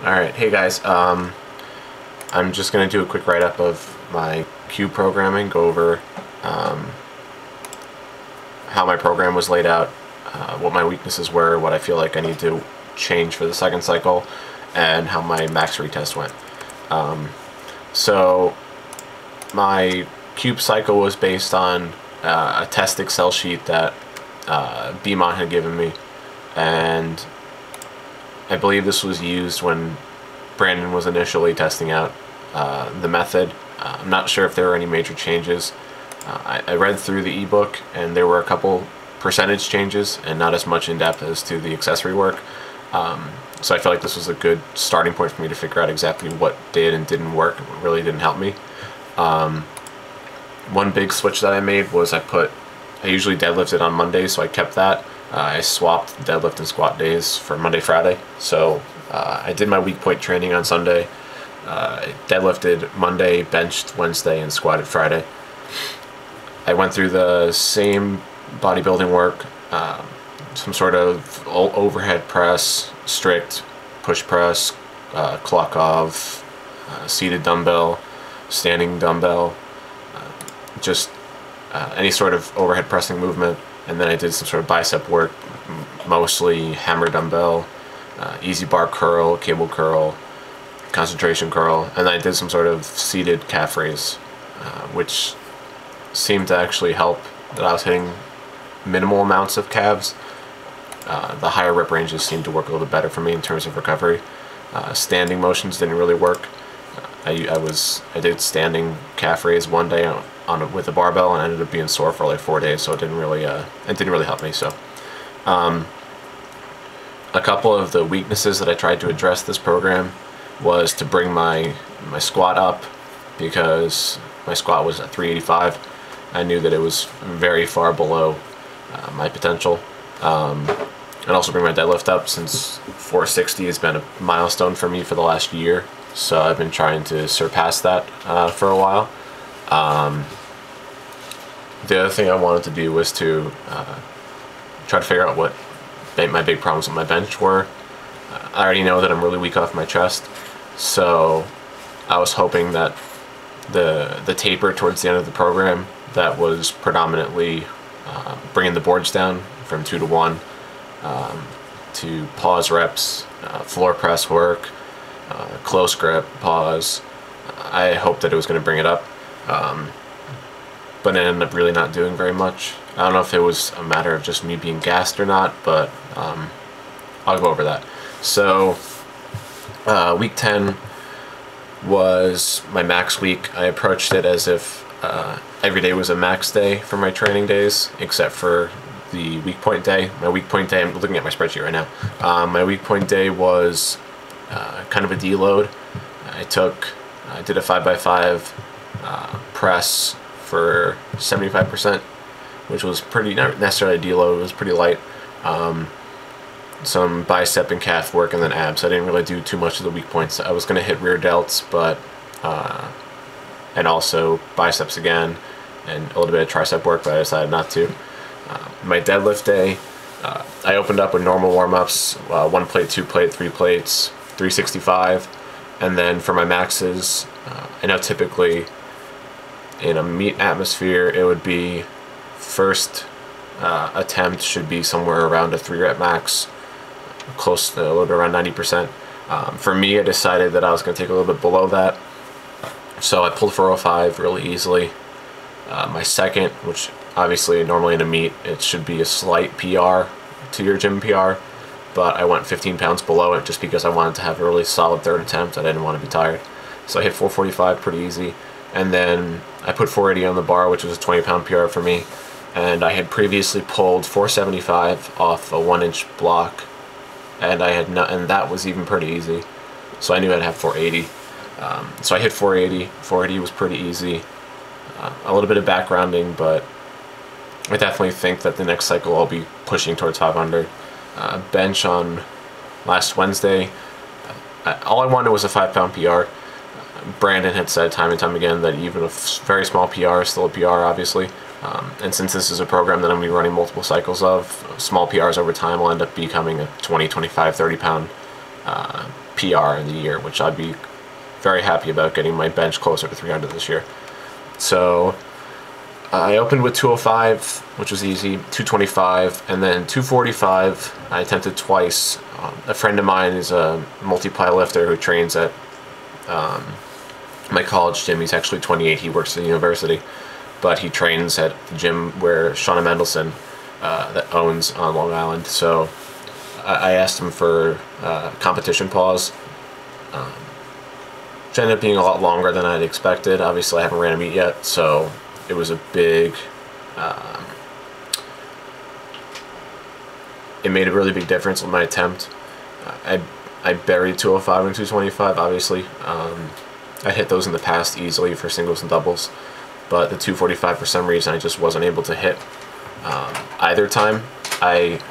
Alright, hey guys, I'm just going to do a quick write-up of my cube programming, go over how my program was laid out, what my weaknesses were, what I feel like I need to change for the second cycle, and how my max retest went. So my cube cycle was based on a test Excel sheet that BMON had given me, and I believe this was used when Brandon was initially testing out the method. I'm not sure if there were any major changes. I read through the ebook and there were a couple percentage changes and not as much in depth as to the accessory work. So I felt like this was a good starting point for me to figure out exactly what did and didn't work. It really didn't help me. One big switch that I made was I usually deadlifted on Mondays, so I kept that. I swapped deadlift and squat days for Monday, Friday. So I did my weak point training on Sunday, deadlifted Monday, benched Wednesday, and squatted Friday. I went through the same bodybuilding work, some sort of overhead press, strict push press, clock off, seated dumbbell, standing dumbbell, just any sort of overhead pressing movement. And then I did some sort of bicep work, mostly hammer dumbbell, easy bar curl, cable curl, concentration curl, and then I did some sort of seated calf raise, which seemed to actually help that I was hitting minimal amounts of calves. The higher rep ranges seemed to work a little better for me in terms of recovery. Standing motions didn't really work. I did standing calf raise one day with a barbell and ended up being sore for like 4 days, so it didn't really help me. So a couple of the weaknesses that I tried to address this program was to bring my squat up, because my squat was at 385. I knew that it was very far below my potential, and also bring my deadlift up, since 460 has been a milestone for me for the last year. So I've been trying to surpass that for a while. The other thing I wanted to do was to try to figure out what my big problems with my bench were. I already know that I'm really weak off my chest, so I was hoping that the taper towards the end of the program that was predominantly bringing the boards down from 2 to 1, to pause reps, floor press work, close grip, pause. I hoped that it was going to bring it up, but it ended up really not doing very much. I don't know if it was a matter of just me being gassed or not, but I'll go over that. So week 10 was my max week. I approached it as if every day was a max day for my training days, except for the weak point day. My weak point day, I'm looking at my spreadsheet right now. My weak point day was kind of a deload. I did a 5x5 press for 75%, which was not necessarily a deload, it was pretty light. Some bicep and calf work, and then abs. I didn't really do too much of the weak points. I was going to hit rear delts, but and also biceps again, and a little bit of tricep work, but I decided not to. My deadlift day, I opened up with normal warm-ups, 1 plate, 2 plate, 3 plates, 365, and then for my maxes, I know typically in a meet atmosphere it would be first attempt should be somewhere around a 3 rep max, close to a little bit around 90%. For me, I decided that I was going to take a little bit below that, so I pulled 405 really easily. My second, which obviously normally in a meet it should be a slight PR to your gym PR, but I went 15 pounds below it just because I wanted to have a really solid third attempt. I didn't want to be tired, so I hit 445 pretty easy, and then I put 480 on the bar, which was a 20-pound PR for me. And I had previously pulled 475 off a 1-inch block, and and that was even pretty easy. So I knew I'd have 480. So I hit 480. 480 was pretty easy. A little bit of backgrounding, but I definitely think that the next cycle I'll be pushing towards 500. Bench on last Wednesday, all I wanted was a 5-pound PR. Brandon had said time and time again that even a very small PR is still a PR, obviously. And since this is a program that I'm going to be running multiple cycles of, small PRs over time will end up becoming a 20, 25, 30 pound PR in the year, which I'd be very happy about, getting my bench closer to 300 this year. So I opened with 205, which was easy, 225, and then 245. I attempted twice. A friend of mine is a multiply lifter who trains at my college gym. He's actually 28. He works at the university, but he trains at the gym where Shauna Mendelson that owns on Long Island. So I asked him for competition pause. Which ended up being a lot longer than I'd expected. Obviously, I haven't ran a meet yet, so it was a big... it made a really big difference with my attempt. I buried 205 and 225, obviously. I hit those in the past easily for singles and doubles, but the 245, for some reason, I just wasn't able to hit either time. I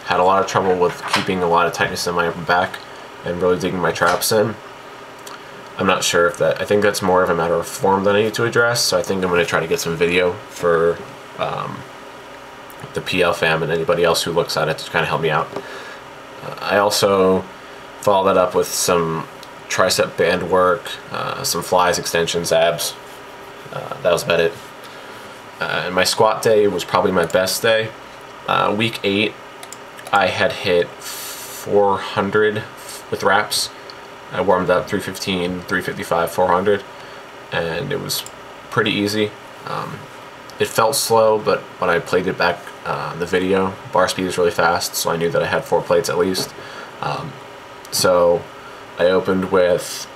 had a lot of trouble with keeping a lot of tightness in my upper back and really digging my traps in. I'm not sure if that... I think that's more of a matter of form that I need to address, so I think I'm going to try to get some video for the PL fam and anybody else who looks at it to kind of help me out. I also followed that up with some tricep band work, some flies, extensions, abs. That was about it. And my squat day was probably my best day. Week 8, I had hit 400 with wraps. I warmed up 315, 355, 400, and it was pretty easy. It felt slow, but when I played it back the video, bar speed is really fast, so I knew that I had 4 plates at least. So I opened with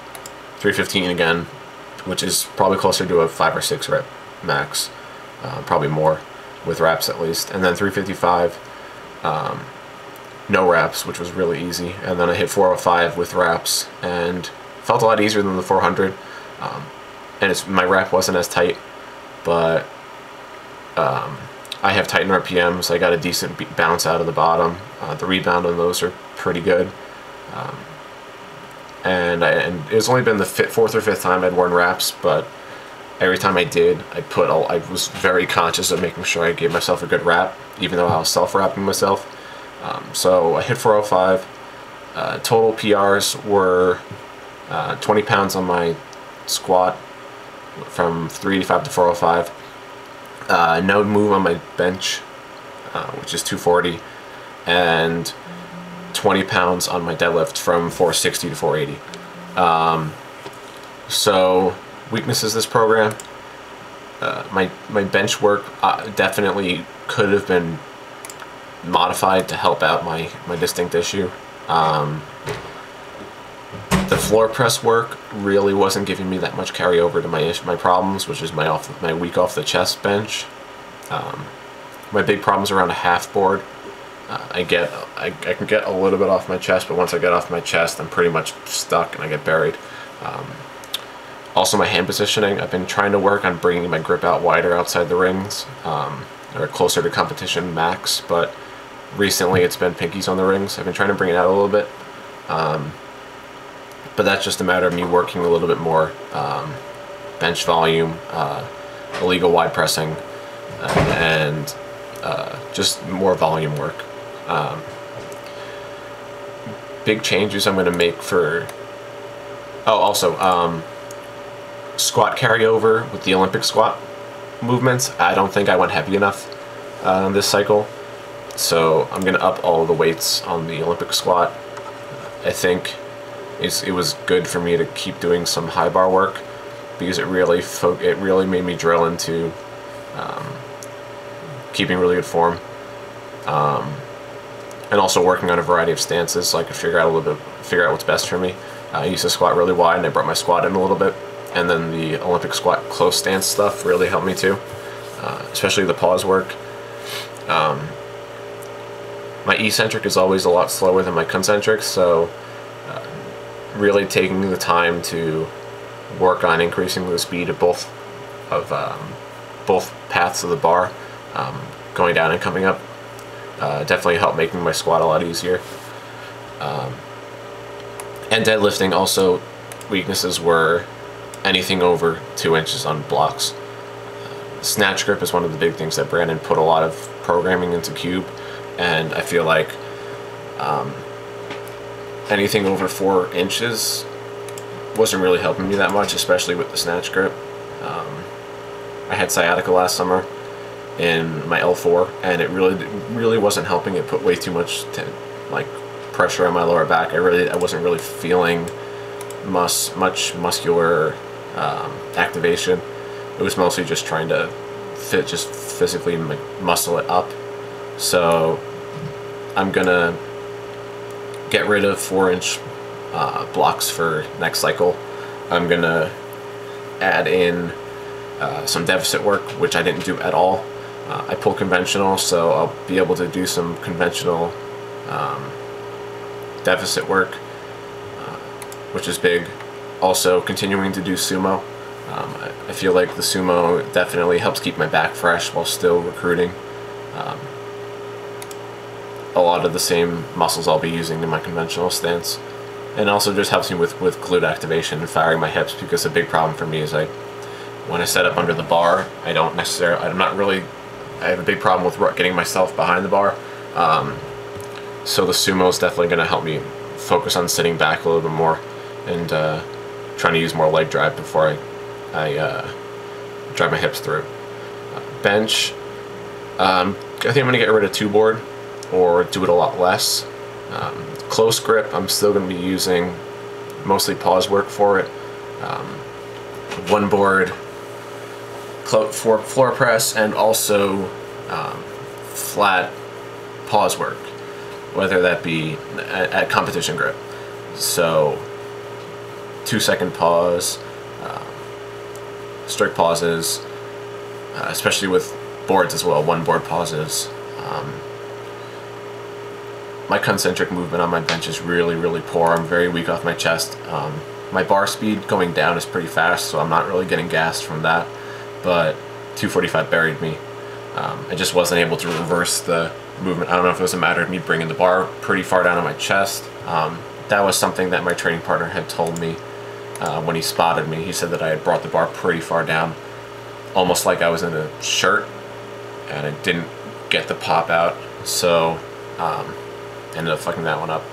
315 again, which is probably closer to a 5 or 6 rep max, probably more with wraps at least, and then 355. No wraps, which was really easy, and then I hit 405 with wraps, and felt a lot easier than the 400. And my wrap wasn't as tight, but I have tightened RPMs. I got a decent bounce out of the bottom. The rebound on those are pretty good, and it's only been the 4th or 5th time I'd worn wraps, but every time I did, I was very conscious of making sure I gave myself a good wrap, even though I was self-wrapping myself. So I hit 405. Total PRs were 20 pounds on my squat from 385 to 405. No move on my bench, which is 240, and 20 pounds on my deadlift from 460 to 480. So weaknesses this program. My bench work definitely could have been modified to help out my distinct issue. The floor press work really wasn't giving me that much carryover to my problems, which is my weak off the chest bench. My big problems around a half board. I can get a little bit off my chest, but once I get off my chest, I'm pretty much stuck and I get buried. Also, my hand positioning. I've been trying to work on bringing my grip out wider outside the rings, or closer to competition max, but recently it's been pinkies on the rings. I've been trying to bring it out a little bit, but that's just a matter of me working a little bit more bench volume, illegal wide pressing, and just more volume work. Big changes I'm going to make for... Oh, also, squat carryover with the Olympic squat movements. I don't think I went heavy enough this cycle. So I'm going to up all the weights on the Olympic squat. I think it was good for me to keep doing some high bar work, because it really made me drill into keeping really good form, and also working on a variety of stances so I could figure out what's best for me. I used to squat really wide, and I brought my squat in a little bit, and then the Olympic squat close stance stuff really helped me too, especially the pause work. My eccentric is always a lot slower than my concentric, so really taking the time to work on increasing the speed of both paths of the bar, going down and coming up, definitely helped making my squat a lot easier. And deadlifting also, weaknesses were anything over 2 inches on blocks. Snatch grip is one of the big things that Brandon put a lot of programming into Cube, and I feel like anything over 4 inches wasn't really helping me that much, especially with the snatch grip. I had sciatica last summer in my L4, and it really wasn't helping. It put way too much pressure on my lower back. I wasn't really feeling much muscular activation. It was mostly just trying to just physically muscle it up. So I'm gonna get rid of 4-inch blocks for next cycle. I'm gonna add in some deficit work, which I didn't do at all. I pulled conventional, so I'll be able to do some conventional deficit work, which is big. Also continuing to do sumo. I feel like the sumo definitely helps keep my back fresh while still recruiting. A lot of the same muscles I'll be using in my conventional stance, and also just helps me with glute activation and firing my hips, because a big problem for me is when I set up under the bar, I have a big problem with getting myself behind the bar. So the sumo is definitely going to help me focus on sitting back a little bit more and trying to use more leg drive before I drive my hips through. Bench, I think I'm going to get rid of 2-board or do it a lot less. Close grip, I'm still going to be using mostly pause work for it. 1-board for floor press, and also flat pause work, whether that be at competition grip. So 2-second pause, strict pauses, especially with boards as well, 1-board pauses. My concentric movement on my bench is really poor. I'm very weak off my chest. My bar speed going down is pretty fast, so I'm not really getting gassed from that, but 245 buried me. I just wasn't able to reverse the movement. I don't know if it was a matter of me bringing the bar pretty far down on my chest. That was something that my training partner had told me when he spotted me. He said that I had brought the bar pretty far down, almost like I was in a shirt, and it didn't get the pop out, so ended up fucking that one up.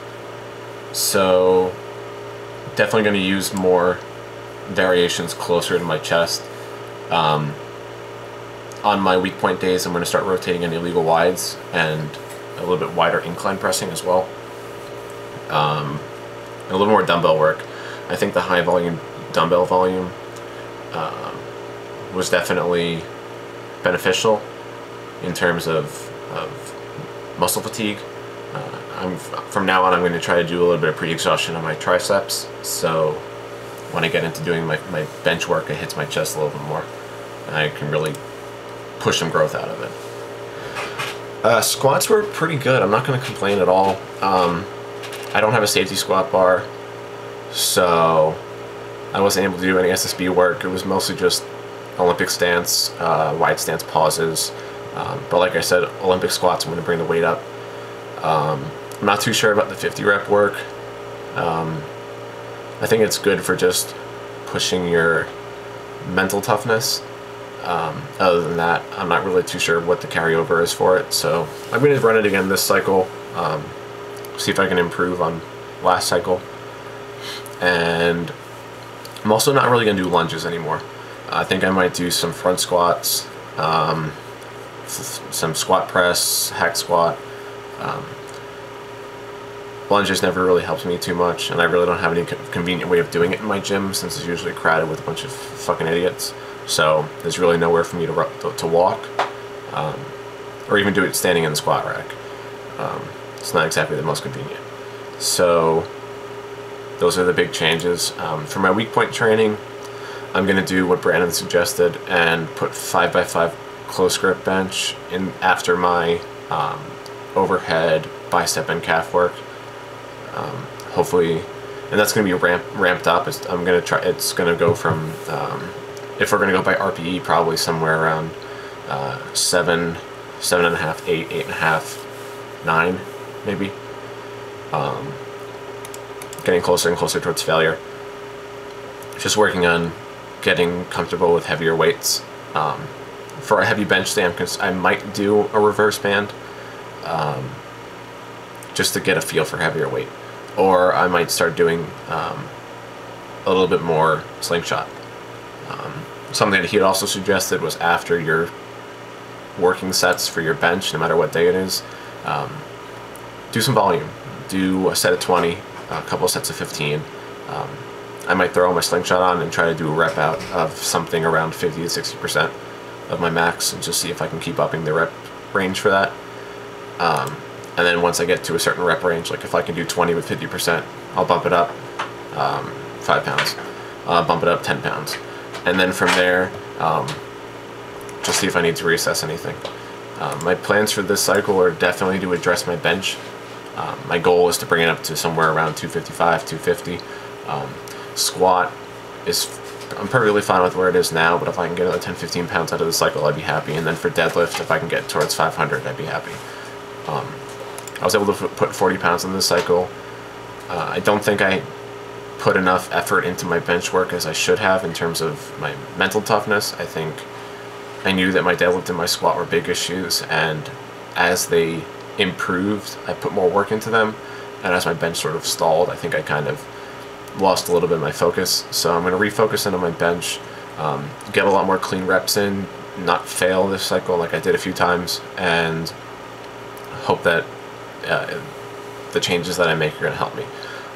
So definitely going to use more variations closer to my chest. On my weak point days, I'm going to start rotating in illegal wides and a little bit wider incline pressing as well. A little more dumbbell work. I think the high volume dumbbell volume was definitely beneficial in terms of muscle fatigue. From now on, I'm going to try to do a little bit of pre-exhaustion on my triceps, so when I get into doing my bench work, it hits my chest a little bit more, and I can really push some growth out of it. Squats were pretty good. I'm not going to complain at all. I don't have a safety squat bar, so I wasn't able to do any SSB work. It was mostly just Olympic stance, wide stance pauses. But like I said, Olympic squats, I'm going to bring the weight up. I'm not too sure about the 50 rep work. I think it's good for just pushing your mental toughness. Other than that, I'm not really too sure what the carryover is for it, so I'm going to run it again this cycle, see if I can improve on last cycle. And I'm also not really going to do lunges anymore. I think I might do some front squats, some squat press, hack squat. Lunges never really helped me too much, and I really don't have any convenient way of doing it in my gym, since it's usually crowded with a bunch of fucking idiots. So there's really nowhere for me to walk, or even do it standing in the squat rack. It's not exactly the most convenient. So those are the big changes. For my weak point training, I'm going to do what Brandon suggested and put 5x5 close grip bench in after my overhead bicep and calf work. Hopefully, and that's going to be ramped up. It's going to go from, if we're going to go by RPE, probably somewhere around 7, 7.5, 8, 8.5, 9, maybe. Getting closer and closer towards failure. Just working on getting comfortable with heavier weights. For a heavy bench day, I might do a reverse band, just to get a feel for heavier weight. or I might start doing a little bit more slingshot. Something that he had also suggested was after your working sets for your bench, no matter what day it is, do some volume. Do a set of 20, a couple of sets of 15. I might throw my slingshot on and try to do a rep out of something around 50 to 60% of my max and just see if I can keep upping the rep range for that. And then once I get to a certain rep range, like if I can do 20 with 50%, I'll bump it up 5 pounds, bump it up 10 pounds. And then from there, just see if I need to reassess anything. My plans for this cycle are definitely to address my bench. My goal is to bring it up to somewhere around 255, 250. Squat I'm perfectly fine with where it is now, but if I can get another 10, 15 pounds out of the cycle, I'd be happy. And then for deadlift, if I can get towards 500, I'd be happy. I was able to put 40 pounds in this cycle. I don't think I put enough effort into my bench work as I should have in terms of my mental toughness. I think I knew that my deadlift and my squat were big issues, and as they improved, I put more work into them, and as my bench sort of stalled, I think I kind of lost a little bit of my focus. So I'm going to refocus into my bench, get a lot more clean reps in, not fail this cycle like I did a few times, and hope that the changes that I make are going to help me.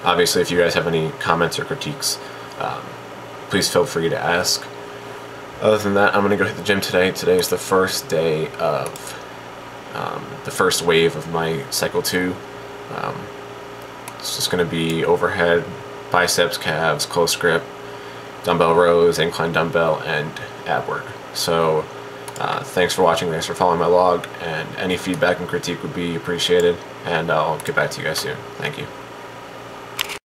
Obviously, if you guys have any comments or critiques, please feel free to ask. Other than that, I'm going to go hit the gym today. Today is the first day of the first wave of my cycle 2. It's just going to be overhead, biceps, calves, close grip, dumbbell rows, incline dumbbell, and ab work. So thanks for watching, thanks for following my log, and any feedback and critique would be appreciated, and I'll get back to you guys soon. Thank you.